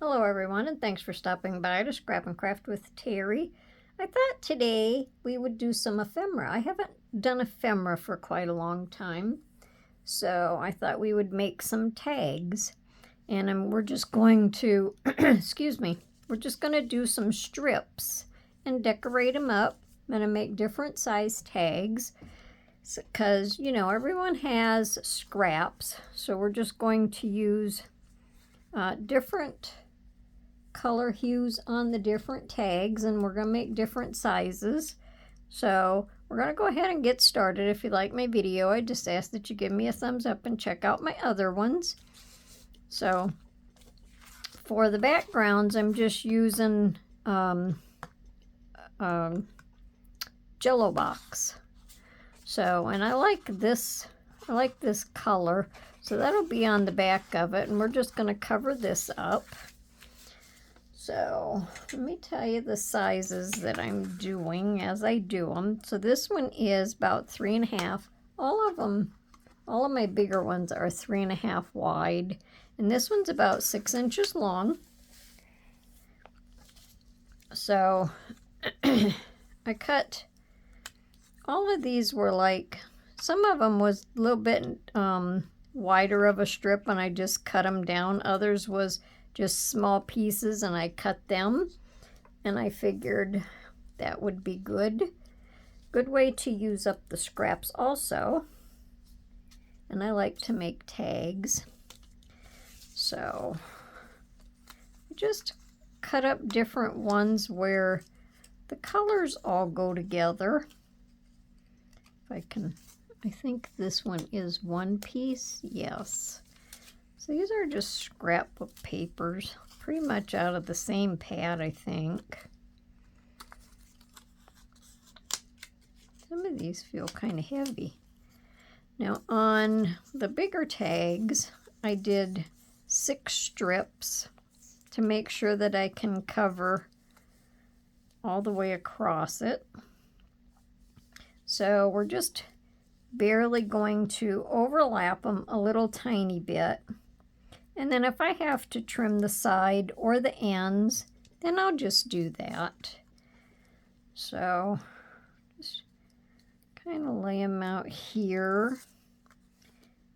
Hello everyone, and thanks for stopping by to Scrap and Craft with Terry. I thought today we would do some ephemera. I haven't done ephemera for quite a long time, so I thought we would make some tags. And we're just going to, excuse me, we're just going to do some strips and decorate them up. I'm going to make different size tags because, everyone has scraps, so we're just going to use different color hues on the different tags, and we're going to make different sizes. So we're going to go ahead and get started. If you like my video, I just ask that you give me a thumbs up and check out my other ones. So for the backgrounds, I'm just using Jello box. So, and I like this color, so that'll be on the back of it, and we're just going to cover this up. So let me tell you the sizes that I'm doing as I do them. So this one is about 3.5. All of my bigger ones are 3.5 wide, and this one's about 6 inches long. So I cut, all of these were like, some of them was a little bit wider of a strip and I just cut them down. Others was just small pieces and I cut them, and I figured that would be good way to use up the scraps also. And I like to make tags, so just cut up different ones where the colors all go together. If I think this one is one piece. Yes. So these are just scrapbook papers, pretty much out of the same pad, I think. Some of these feel kind of heavy. Now on the bigger tags, I did 6 strips to make sure that I can cover all the way across it. So we're just barely going to overlap them a little tiny bit. And then if I have to trim the side or the ends, then I'll just do that. So just kind of lay them out here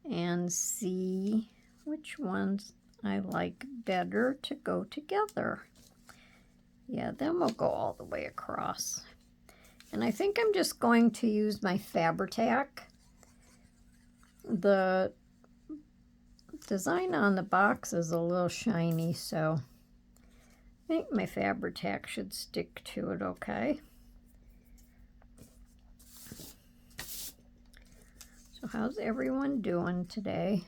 and see which ones I like better to go together. Yeah, then we'll go all the way across. And I think I'm just going to use my Fabri-Tac. The design on the box is a little shiny, so I think my Fabri-Tac should stick to it okay. So how's everyone doing today?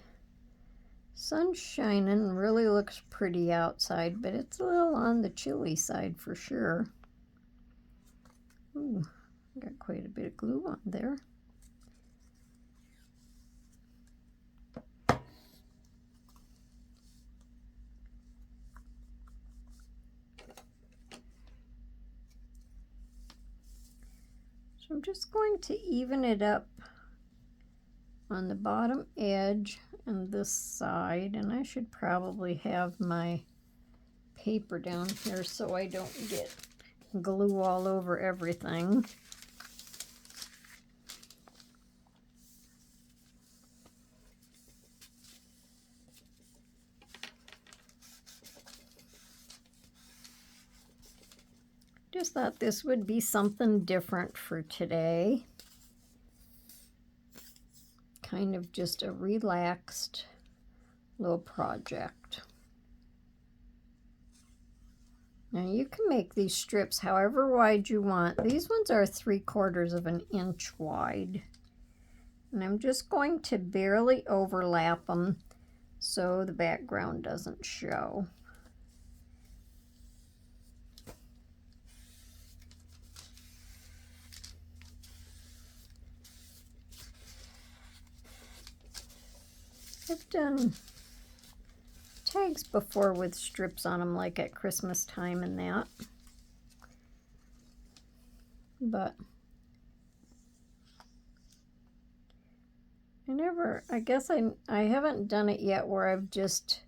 Sun's shining, really looks pretty outside, but it's a little on the chilly side for sure. Ooh, got quite a bit of glue on there. So I'm just going to even it up on the bottom edge and this side, and I should probably have my paper down here so I don't get glue all over everything. Just thought this would be something different for today. Kind of just a relaxed little project. Now you can make these strips however wide you want. These ones are 3/4 of an inch wide. And I'm just going to barely overlap them so the background doesn't show. I've done tags before with strips on them, like at Christmas time and that. But I guess I haven't done it yet where I've just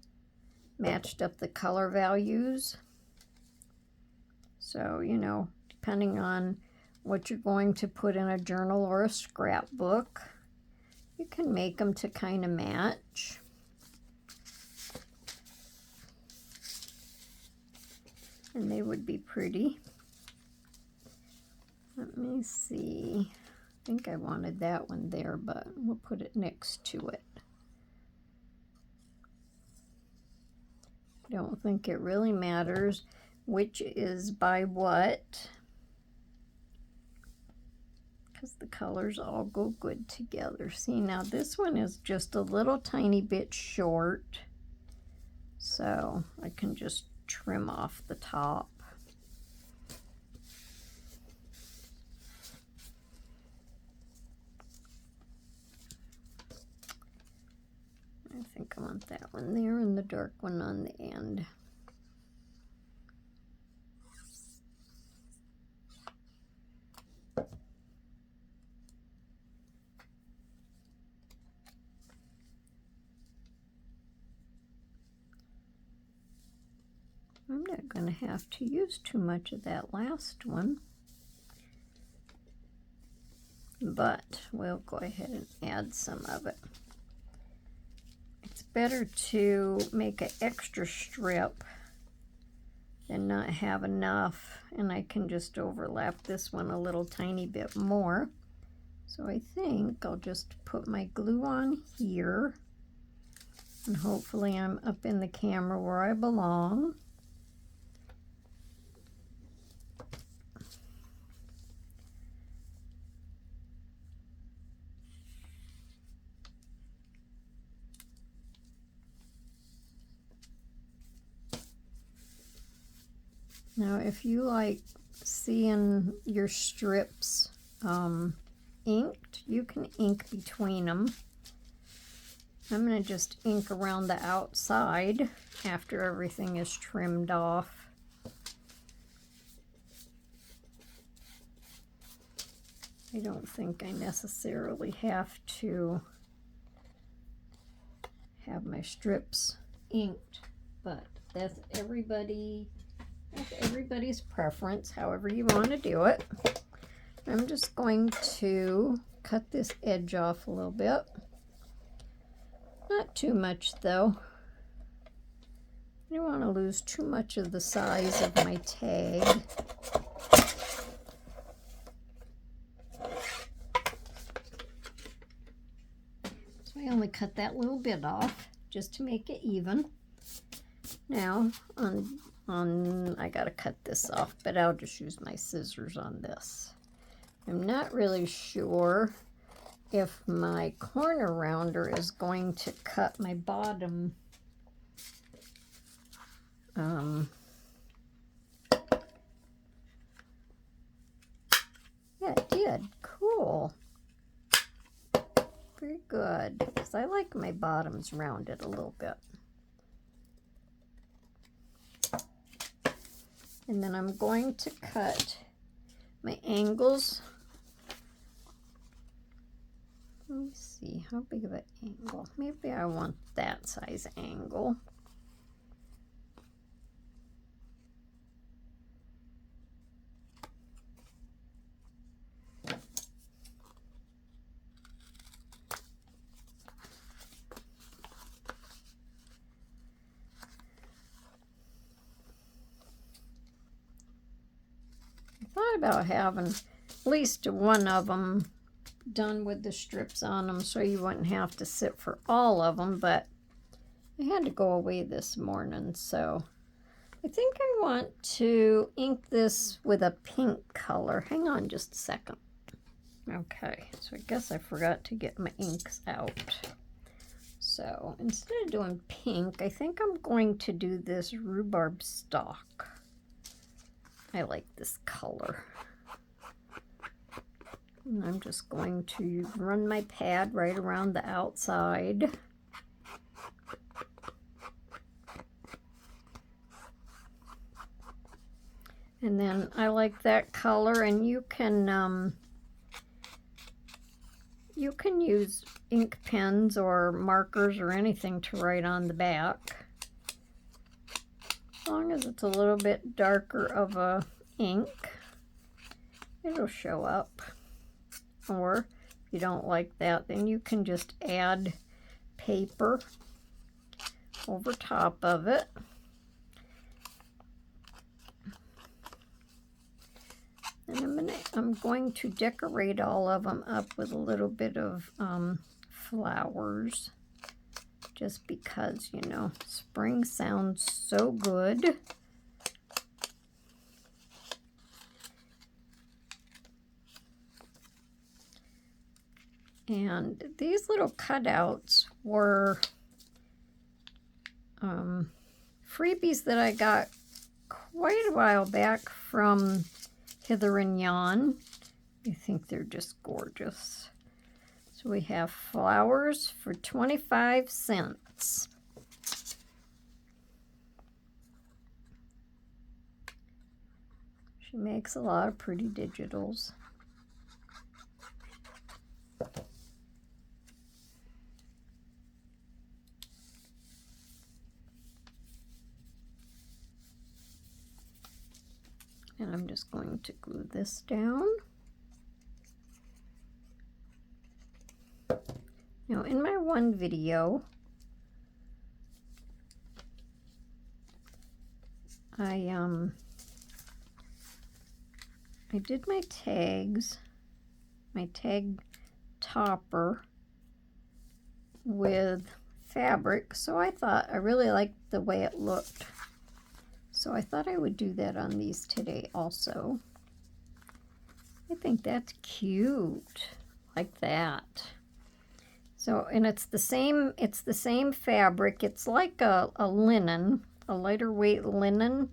matched up the color values. So, you know, depending on what you're going to put in a journal or a scrapbook, you can make them to kind of match. And they would be pretty. Let me see. I think I wanted that one there, but we'll put it next to it. I don't think it really matters which is by what, because the colors all go good together. See, now this one is just a little tiny bit short, so I can just trim off the top. I think I want that one there and the dark one on the end. I'm not going to have to use too much of that last one, but we'll go ahead and add some of it. It's better to make an extra strip than not have enough, and I can just overlap this one a little tiny bit more. So I think I'll just put my glue on here, and hopefully I'm up in the camera where I belong. Now, if you like seeing your strips inked, you can ink between them. I'm going to just ink around the outside after everything is trimmed off. I don't think I necessarily have to have my strips inked, but that's everybody's preference, however you want to do it. I'm just going to cut this edge off a little bit. Not too much though. I don't want to lose too much of the size of my tag. So I only cut that little bit off just to make it even. Now I gotta cut this off, but I'll just use my scissors on this. I'm not really sure if my corner rounder is going to cut my bottom yeah, it did. Cool. Very good, because I like my bottoms rounded a little bit. And then I'm going to cut my angles. Let me see, how big of an angle? Maybe I want that size angle. About having at least one of them done with the strips on them so you wouldn't have to sit for all of them, but I had to go away this morning, so I think I want to ink this with a pink color. Hang on just a second. Okay, so I guess I forgot to get my inks out. So instead of doing pink, I think I'm going to do this rhubarb stalk. I like this color. And I'm just going to run my pad right around the outside. And then I like that color, and you can use ink pens or markers or anything to write on the back. long as it's a little bit darker of a ink, it'll show up. Or if you don't like that, then you can just add paper over top of it. And I'm going to decorate all of them up with a little bit of flowers, just because, you know, spring sounds so good. And these little cutouts were freebies that I got quite a while back from Hither and Yon. I think they're just gorgeous. So we have flowers for 25 cents. She makes a lot of pretty digitals. And I'm just going to glue this down. Now, in my one video, I did my tags, my tag topper with fabric, so I thought I really liked the way it looked. So I thought I would do that on these today also. I think that's cute, like that. So, and it's the same fabric. It's like a linen, a lighter weight linen.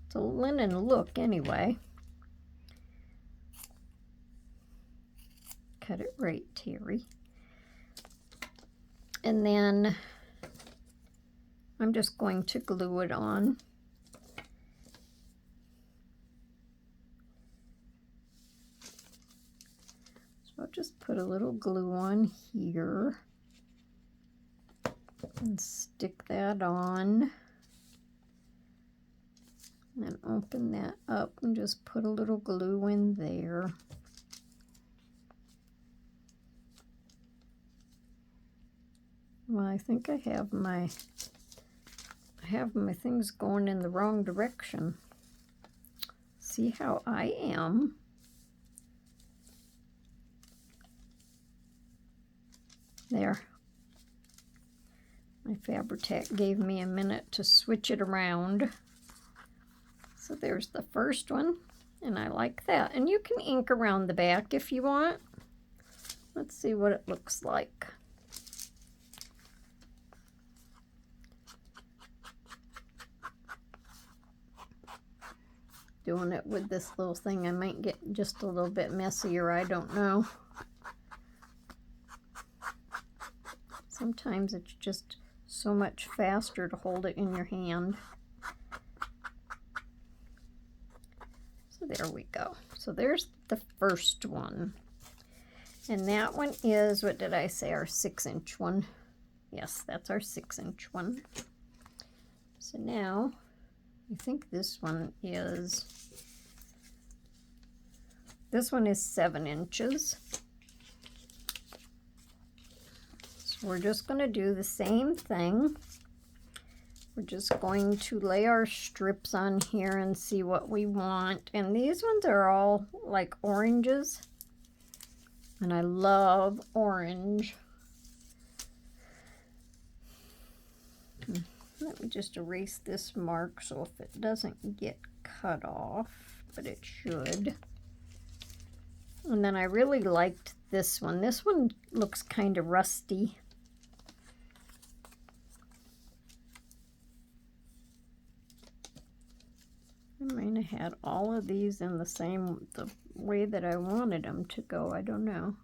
It's a linen look anyway. Cut it right, Terry. And then I'm just going to glue it on. I'll just put a little glue on here and stick that on, and then open that up and just put a little glue in there. Well, I think I have my things going in the wrong direction. See how I am? There. My Fabri-Tac gave me a minute to switch it around. So there's the first one, and I like that. And you can ink around the back if you want. Let's see what it looks like. Doing it with this little thing, I might get just a little bit messier, I don't know. Sometimes it's just so much faster to hold it in your hand. So there we go. So there's the first one. And that one is, what did I say, our 6-inch one? Yes, that's our 6-inch one. So now, I think this one is 7 inches. We're just going to do the same thing. We're just going to lay our strips on here and see what we want. And these ones are all like oranges. And I love orange. Let me just erase this mark so if it doesn't get cut off, but it should. And then I really liked this one. This one looks kind of rusty. I might have had all of these in the way that I wanted them to go. I don't know.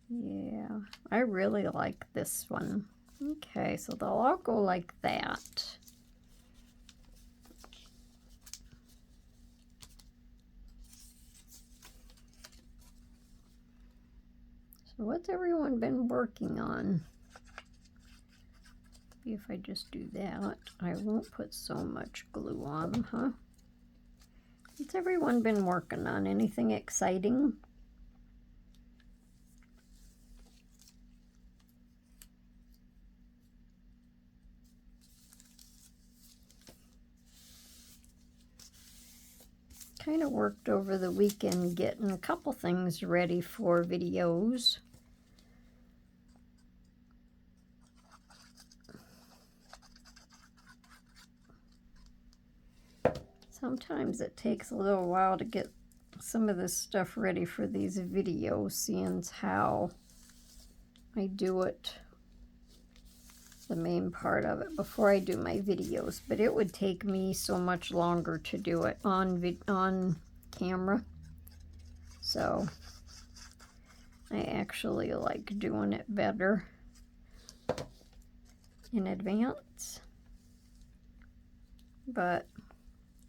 Yeah, I really like this one. Okay, so they'll all go like that. So what's everyone been working on? If I just do that, I won't put so much glue on, huh? What's everyone been working on? Anything exciting? Kind of worked over the weekend getting a couple things ready for videos. Sometimes it takes a little while to get some of this stuff ready for these videos, seeing how I do it, the main part of it, before I do my videos. But it would take me so much longer to do it on camera. So I actually like doing it better in advance. But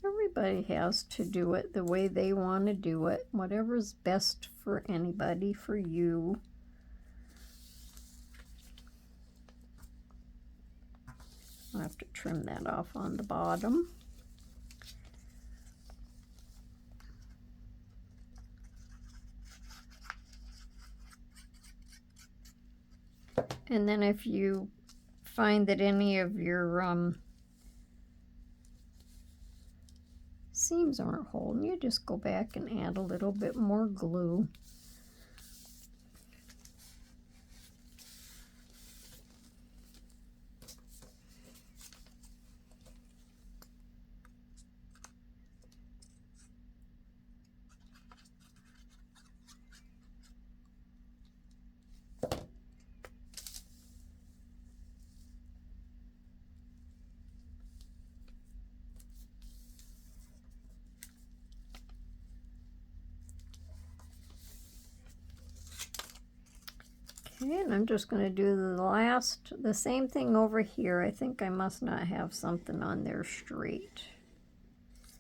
everybody has to do it the way they want to do it, whatever's best for anybody, for you. I'll have to trim that off on the bottom. And then if you find that any of your seams aren't holding, you just go back and add a little bit more glue. Okay, and I'm just going to do the same thing over here. I think I must not have something on there straight.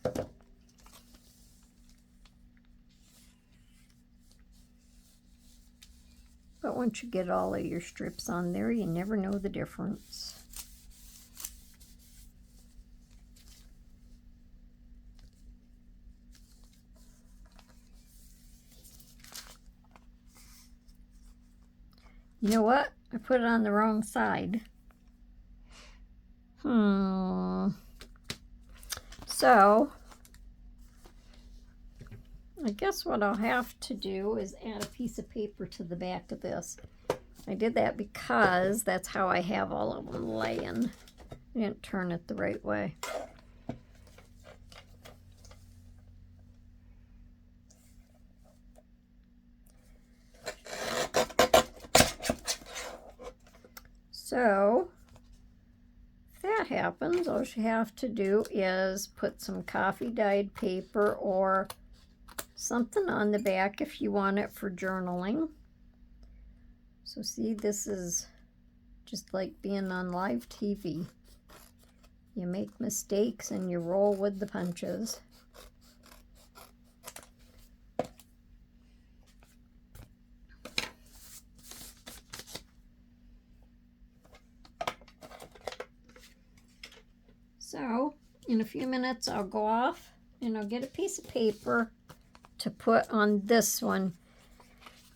But once you get all of your strips on there, you never know the difference. You know what? I put it on the wrong side. So, I guess what I'll have to do is add a piece of paper to the back of this. I did that because that's how I have all of them laying. I didn't turn it the right way. So, if that happens, all you have to do is put some coffee dyed paper or something on the back if you want it for journaling. So see, this is just like being on live TV. You make mistakes and you roll with the punches. So in a few minutes I'll go off and I'll get a piece of paper to put on this one.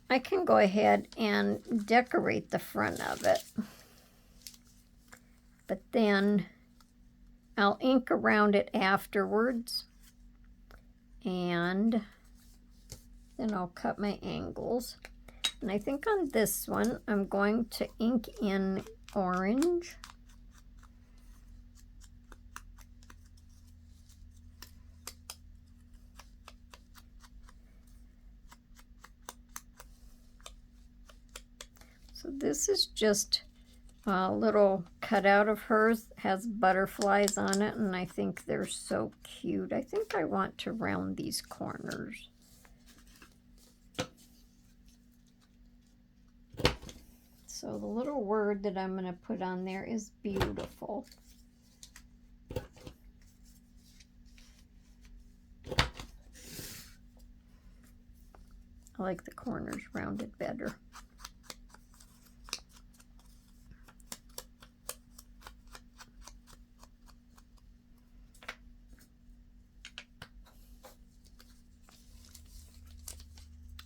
I can go ahead and decorate the front of it, but then I'll ink around it afterwards, and then I'll cut my angles. And I think on this one I'm going to ink in orange. So this is just a little cutout of hers, has butterflies on it, and I think they're so cute. I think I want to round these corners. So the little word that I'm going to put on there is beautiful. I like the corners rounded better.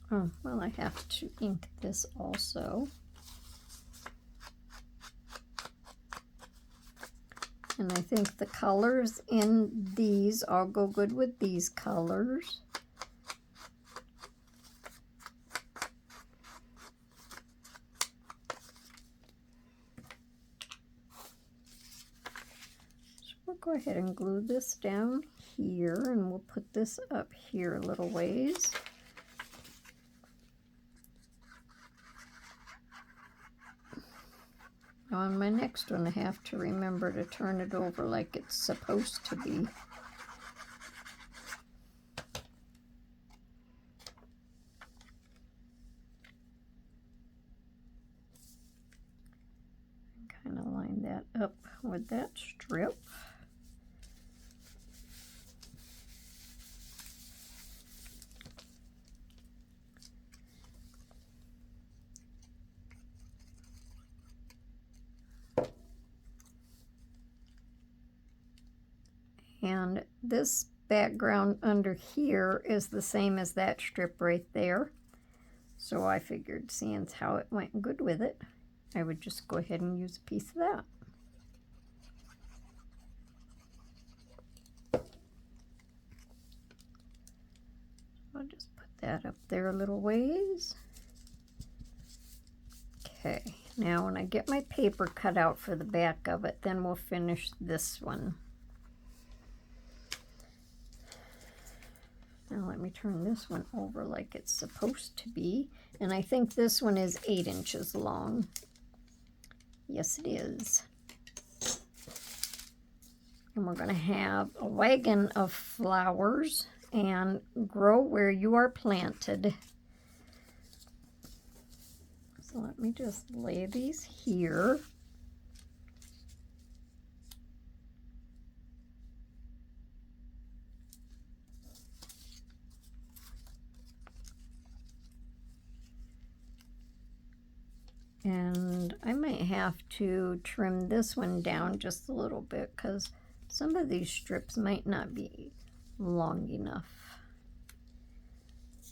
Oh, well, I have to ink this also. And I think the colors in these all go good with these colors. So we'll go ahead and glue this down here, and we'll put this up here a little ways. Now on my next one, I have to remember to turn it over like it's supposed to be. Kind of line that up with that strip. And this background under here is the same as that strip right there. So I figured, seeing how it went good with it, I would just go ahead and use a piece of that. I'll just put that up there a little ways. Okay, now when I get my paper cut out for the back of it, then we'll finish this one. Now let me turn this one over like it's supposed to be. And I think this one is 8 inches long. Yes, it is. And we're going to have a wagon of flowers and grow where you are planted. So let me just lay these here. And I might have to trim this one down just a little bit because some of these strips might not be long enough.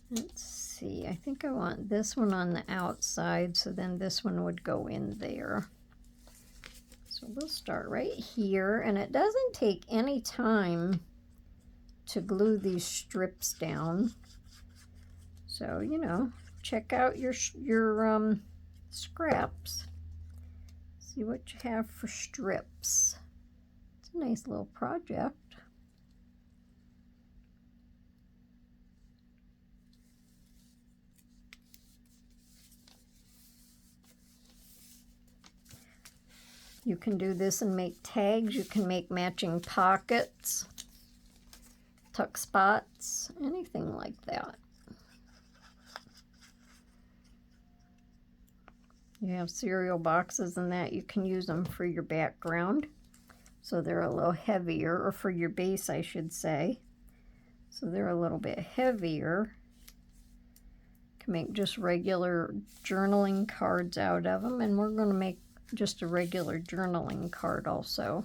Let's see, I think I want this one on the outside, so then this one would go in there. So we'll start right here, and it doesn't take any time to glue these strips down. So, you know, check out your scraps. See what you have for strips. It's a nice little project. You can do this and make tags. You can make matching pockets, tuck spots, anything like that. You have cereal boxes and that. You can use them for your background. So they're a little heavier, or for your base, I should say. So they're a little bit heavier. You can make just regular journaling cards out of them. And we're going to make just a regular journaling card also.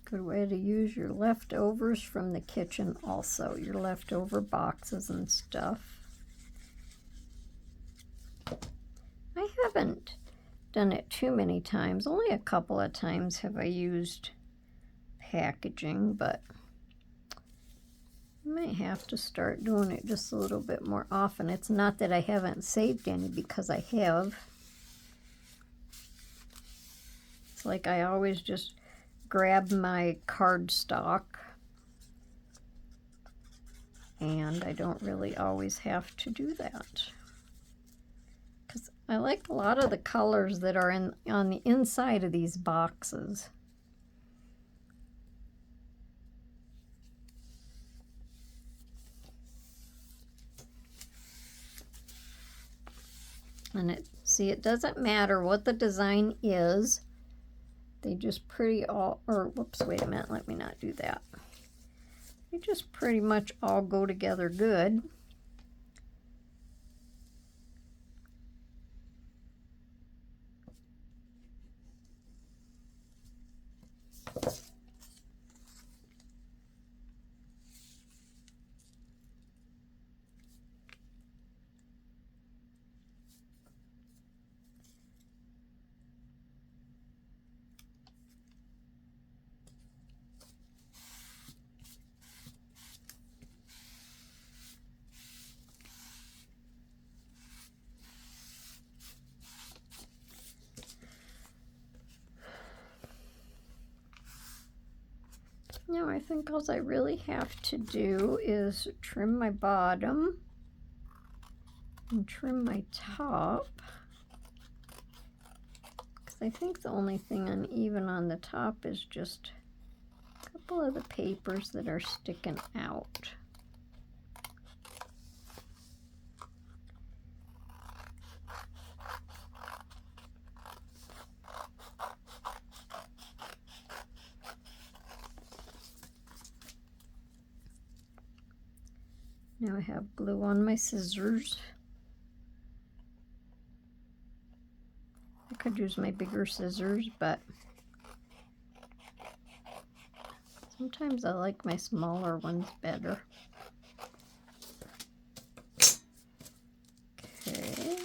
Good way to use your leftovers from the kitchen also, your leftover boxes and stuff. I haven't done it too many times. Only a couple of times have I used packaging, but I might have to start doing it just a little bit more often. It's not that I haven't saved any, because I have. It's like I always just grab my cardstock, and I don't really always have to do that, because I like a lot of the colors that are on the inside of these boxes. And see, it doesn't matter what the design is. They just whoops, wait a minute, let me not do that. They just pretty much all go together good. Now I think all I really have to do is trim my bottom and trim my top, because I think the only thing uneven on the top is just a couple of the papers that are sticking out. Now I have glue on my scissors. I could use my bigger scissors, but sometimes I like my smaller ones better. Okay.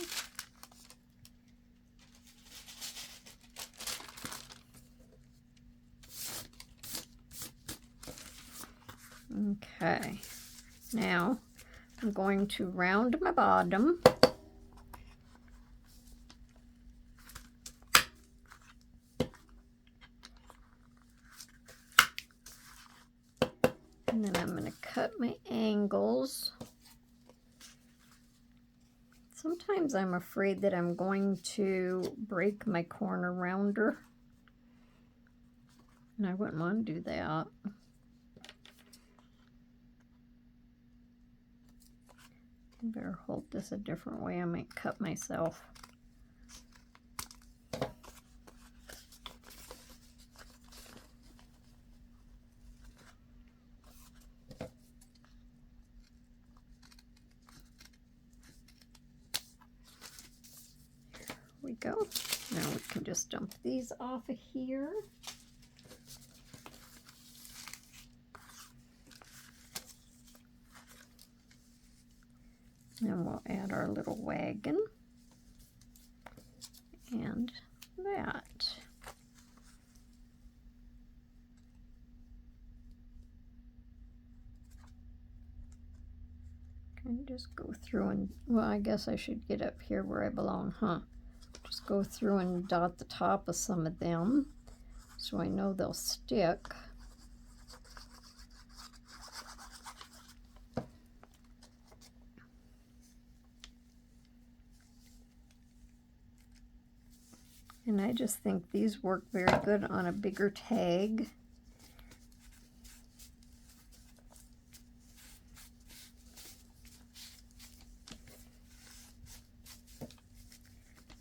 Okay. Now I'm going to round my bottom. And then I'm going to cut my angles. Sometimes I'm afraid that I'm going to break my corner rounder, and I wouldn't want to do that. I better hold this a different way. I might cut myself. We go. Now we can just dump these off of here. And we'll add our little wagon and that. And just go through and, well, I guess I should get up here where I belong, huh? Just go through and dot the top of some of them so I know they'll stick. And I just think these work very good on a bigger tag.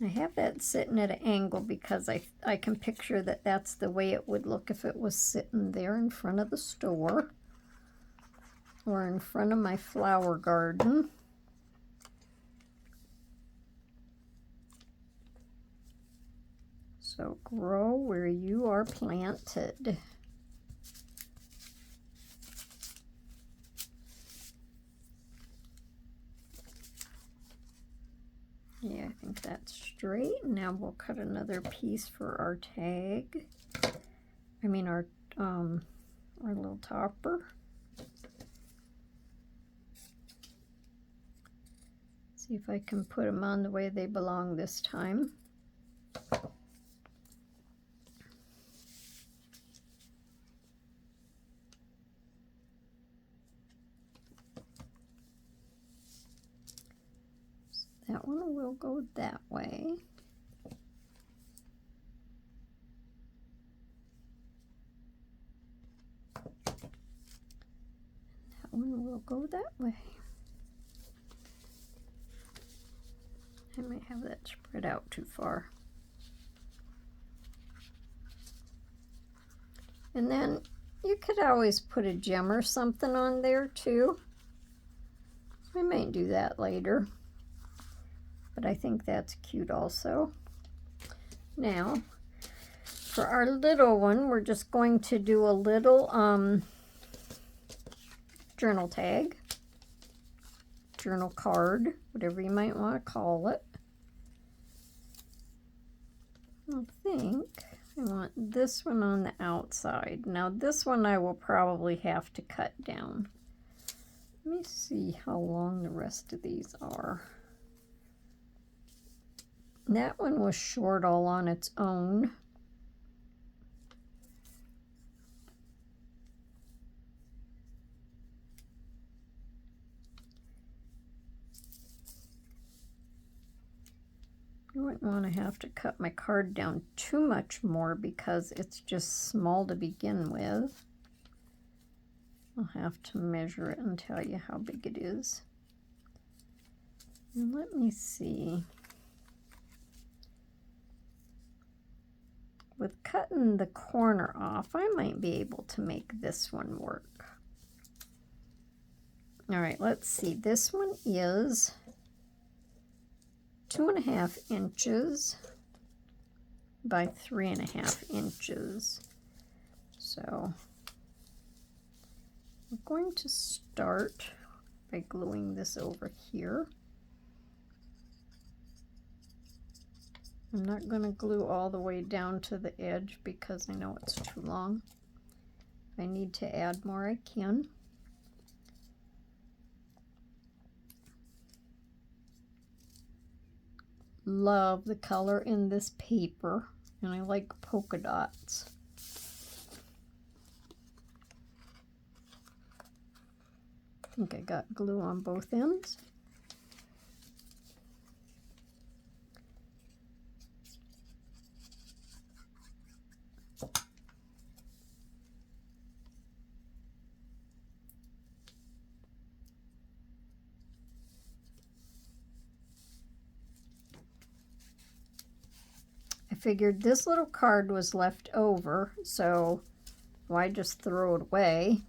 I have that sitting at an angle because I can picture that that's the way it would look if it was sitting there in front of the store or in front of my flower garden. So grow where you are planted. Yeah, I think that's straight. Now we'll cut another piece for our tag. I mean our little topper. See if I can put them on the way they belong this time. That one will go that way. That one will go that way. I might have that spread out too far. And then you could always put a gem or something on there too. I might do that later, but I think that's cute also. Now, for our little one, we're just going to do a little journal tag, journal card, whatever you might want to call it. I think I want this one on the outside. Now this one I will probably have to cut down. Let me see how long the rest of these are. That one was short all on its own. I wouldn't want to have to cut my card down too much more because it's just small to begin with. I'll have to measure it and tell you how big it is. And let me see. With cutting the corner off, I might be able to make this one work. All right, let's see. This one is 2.5 inches by 3.5 inches. So I'm going to start by gluing this over here. I'm not going to glue all the way down to the edge because I know it's too long. If I need to add more, I can. Love the color in this paper, and I like polka dots. I think I got glue on both ends. I figured this little card was left over, so why just throw it away?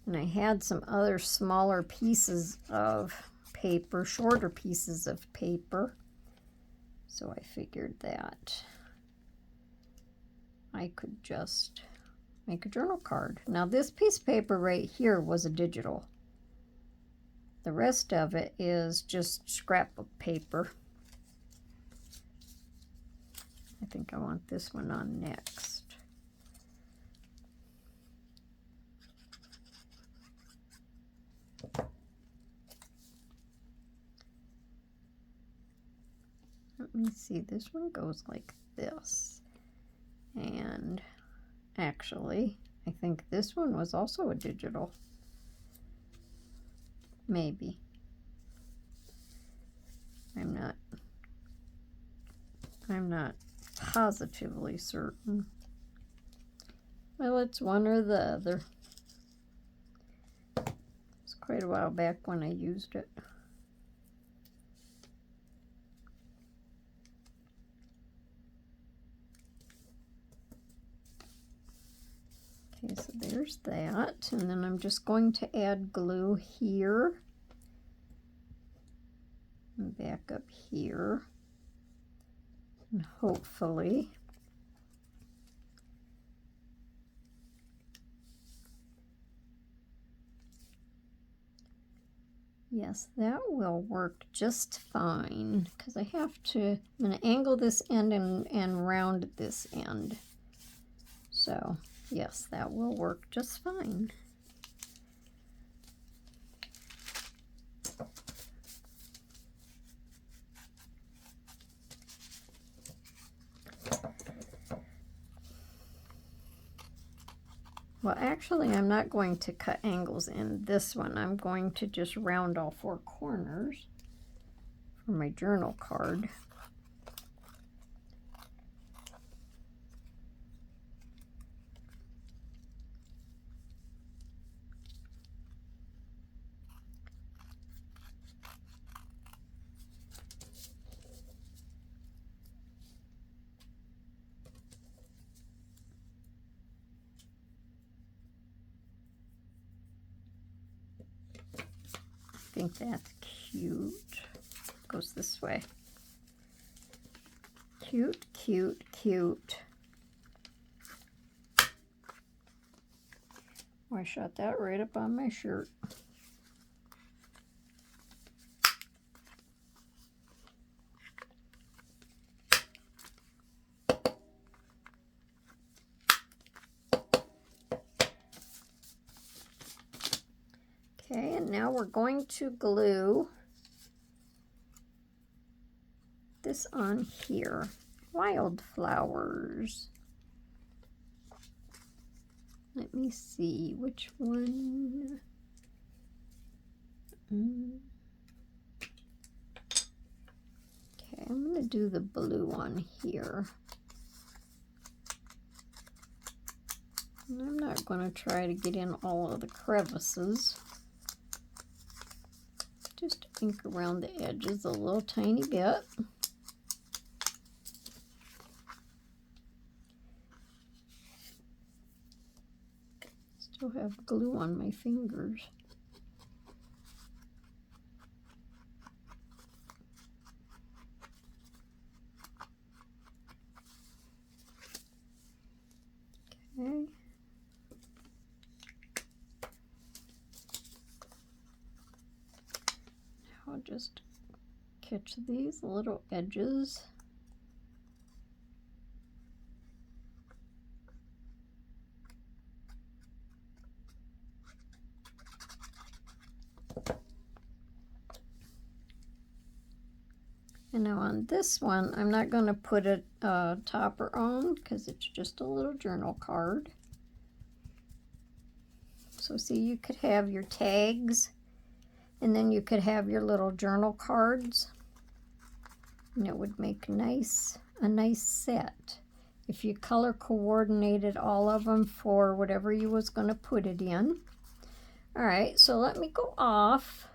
And I had some other smaller pieces of paper, shorter pieces of paper, so I figured that I could just make a journal card. Now this piece of paper right here was a digital. The rest of it is just scrapbook paper. I think I want this one on next. Let me see, this one goes like this. And actually, I think this one was also a digital. Maybe. I'm not positively certain. Well, it's one or the other. It's quite a while back when I used it. Okay, so there's that, and then I'm just going to add glue here and back up here, and hopefully yes, that will work just fine, because I have to, I'm going to angle this end and round this end. So yes, that will work just fine. Well, actually, I'm not going to cut angles in this one. I'm going to just round all 4 corners for my journal card. think that's cute. Goes this way. Cute, cute, cute. Oh, I shot that right up on my shirt. Okay, and now we're going to glue this on here. Wildflowers. Let me see which one. Okay, I'm going to do the blue one here. And I'm not going to try to get in all of the crevices. Just ink around the edges a little tiny bit. Still have glue on my fingers. Okay. Now I'll just catch these little edges. And now on this one, I'm not going to put a topper on because it's just a little journal card. So see, you could have your tags and then you could have your little journal cards. And it would make a nice set. If you color coordinated all of them for whatever you was going to put it in. All right, so let me go off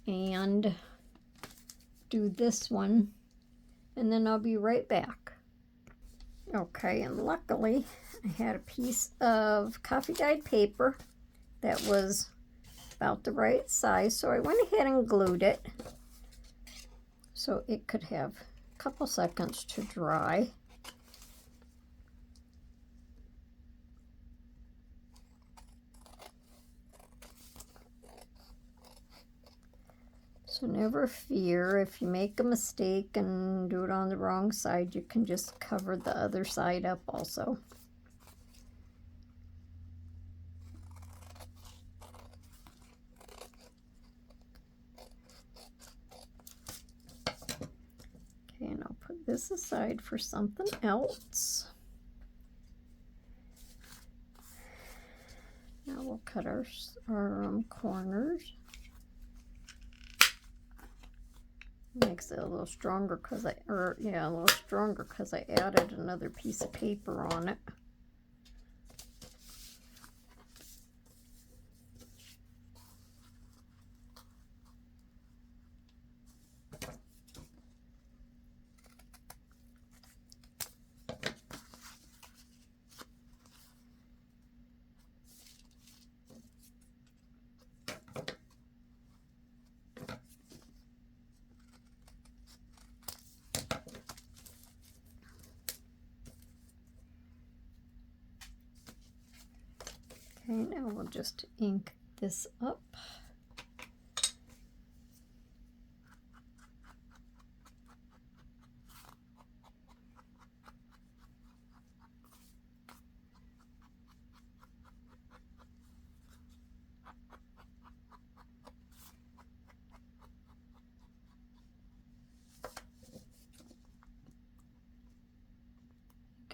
and do this one, and then I'll be right back. Okay, and luckily I had a piece of coffee dyed paper that was about the right size, so I went ahead and glued it so it could have a couple seconds to dry. So never fear, if you make a mistake and do it on the wrong side, you can just cover the other side up also. Okay, and I'll put this aside for something else. Now we'll cut our corners. Makes it a little stronger because a little stronger because I added another piece of paper on it. Okay, now we'll just ink this up.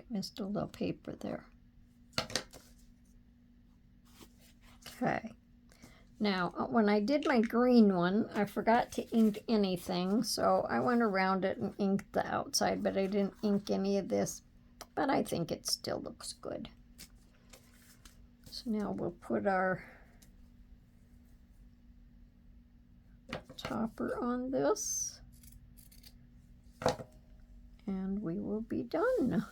Missed a little paper there. Okay, now when I did my green one, I forgot to ink anything, so I went around it and inked the outside, but I didn't ink any of this, but I think it still looks good. So now we'll put our topper on this, and we will be done.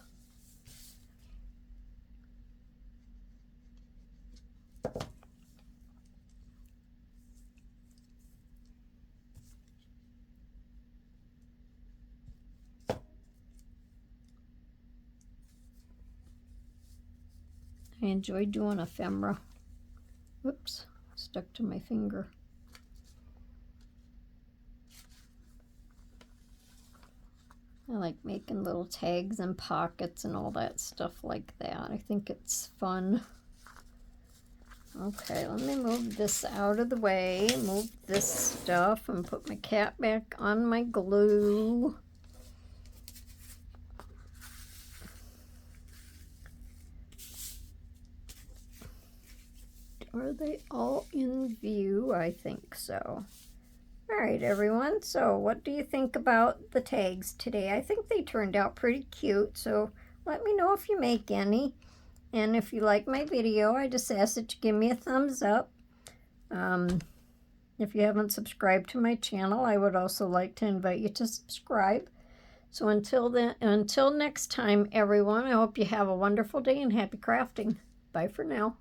I enjoy doing ephemera. Whoops, stuck to my finger. I like making little tags and pockets and all that stuff like that. I think it's fun. Okay, let me move this out of the way, move this stuff, and put my cat back on my glue. Are they all in view? I think so. All right, everyone. So what do you think about the tags today? I think they turned out pretty cute. So let me know if you make any. And if you like my video, I just ask that you give me a thumbs up. If you haven't subscribed to my channel, I would also like to invite you to subscribe. So until next time, everyone, I hope you have a wonderful day and happy crafting. Bye for now.